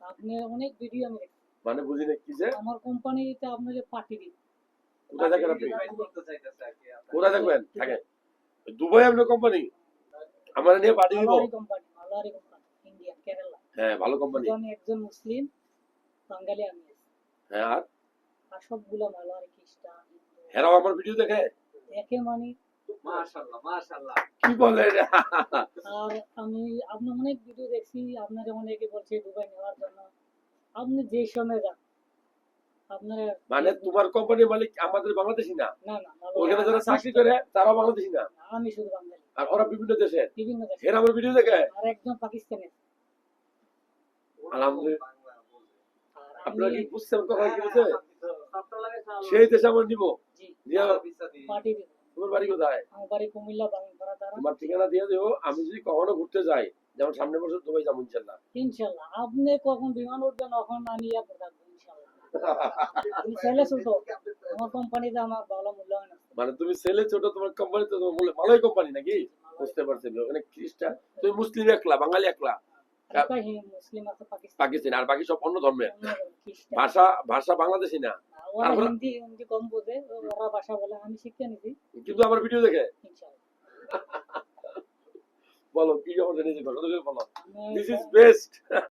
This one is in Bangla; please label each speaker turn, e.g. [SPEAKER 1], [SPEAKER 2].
[SPEAKER 1] আপনি অনেক ভিডিও আমি দেখছি।
[SPEAKER 2] মানে বুঝি না কি যে
[SPEAKER 1] আমার কোম্পানিতে আপনাকে পার্টি দিই।
[SPEAKER 2] কোথায় থাকেন আপনি? কোথায় থাকবেন? থাকেন দুবাই আপনার কোম্পানি? আমার নিয়ে পার্টি দিব?
[SPEAKER 1] মালওয়ারি কোম্পানি, ইন্ডিয়ান, কেরালা।
[SPEAKER 2] হ্যাঁ, ভালো কোম্পানি।
[SPEAKER 1] আমি একজন মুসলিম, বাঙালি আমি আছি।
[SPEAKER 2] হ্যাঁ,
[SPEAKER 1] আর সবগুলো মালওয়ারি, খ্রিস্টান, হিন্দু।
[SPEAKER 2] হেরাও আমার ভিডিও দেখে?
[SPEAKER 1] দেখে মানে
[SPEAKER 3] মাশাআল্লাহ মাশাআল্লাহ।
[SPEAKER 2] কি বলেন?
[SPEAKER 1] আর আমি আপনার অনেক ভিডিও দেখছি, আপনারা অনেকে বলছে দুবাই নেওয়ার জন্য। আপনি যে সময় যান, আপনার
[SPEAKER 2] মানে তোমার কোম্পানির মালিক আমাদের বাংলাদেশি না?
[SPEAKER 1] না না,
[SPEAKER 2] ওখানে যারা চাকরি করে তারাও বাংলাদেশি না?
[SPEAKER 1] আমি শুধু বাঙালি।
[SPEAKER 2] আর ওরা বিভিন্ন দেশের?
[SPEAKER 1] বিভিন্ন দেশে।
[SPEAKER 2] এরা আমার ভিডিও দেখে?
[SPEAKER 1] আর একজন পাকিস্তানের।
[SPEAKER 2] আলহামদুলিল্লাহ।
[SPEAKER 1] আর
[SPEAKER 2] আপনারা
[SPEAKER 1] আমি
[SPEAKER 2] কি বুঝছেন কথা কি বলছে? সেই দেশে আমার নিব।
[SPEAKER 1] জি
[SPEAKER 2] দিয়া
[SPEAKER 1] পার্টি দিব।
[SPEAKER 2] তোমার বাড়ি কোথায়?
[SPEAKER 1] আমার বাড়ি কুমিল্লা, বাংলাপাড়া দ্বারা।
[SPEAKER 2] তোমার ঠিকানা দিয়ে দিও, আমি যদি কখনো ঘুরতে যাই, যেমন সামনের বছর দুবাই যাবো ইনশাল্লাহ।
[SPEAKER 1] ইনশাআল্লাহ আপনি কখন বিমান উঠবেন তখন আমি ইয়াতে থাকবো ইনশাআল্লাহ। আমি ছেলে ছোট, আমার কোম্পানিতে আমার ভালো মূল্যায়ন আছে।
[SPEAKER 2] মানে তুমি ছেলে ছোট, তোমার কোম্পানি তো বলে ভালোই কোম্পানি নাকি? বুঝতে পারছি। ওখানে খ্রিস্টান, তুমি মুসলিম একলা, বাঙালি একলা,
[SPEAKER 1] একাই মুসলিম আছে,
[SPEAKER 2] পাকিস্তানি, আর বাকি সব অন্য ধর্মের।
[SPEAKER 1] খ্রিস্টান।
[SPEAKER 2] ভাষা বাংলাদেশি না?
[SPEAKER 1] ওরা হিন্দি হিন্দি কম বোঝে, ওরা ভাষা বলে, আমি শিখে নিছি।
[SPEAKER 2] কিন্তু আমার ভিডিও দেখে?
[SPEAKER 1] ইনশাআল্লাহ।
[SPEAKER 2] বলো কি খবর, জেনেছি বলো, দিস ইজ
[SPEAKER 1] আমি
[SPEAKER 2] বেস্ট।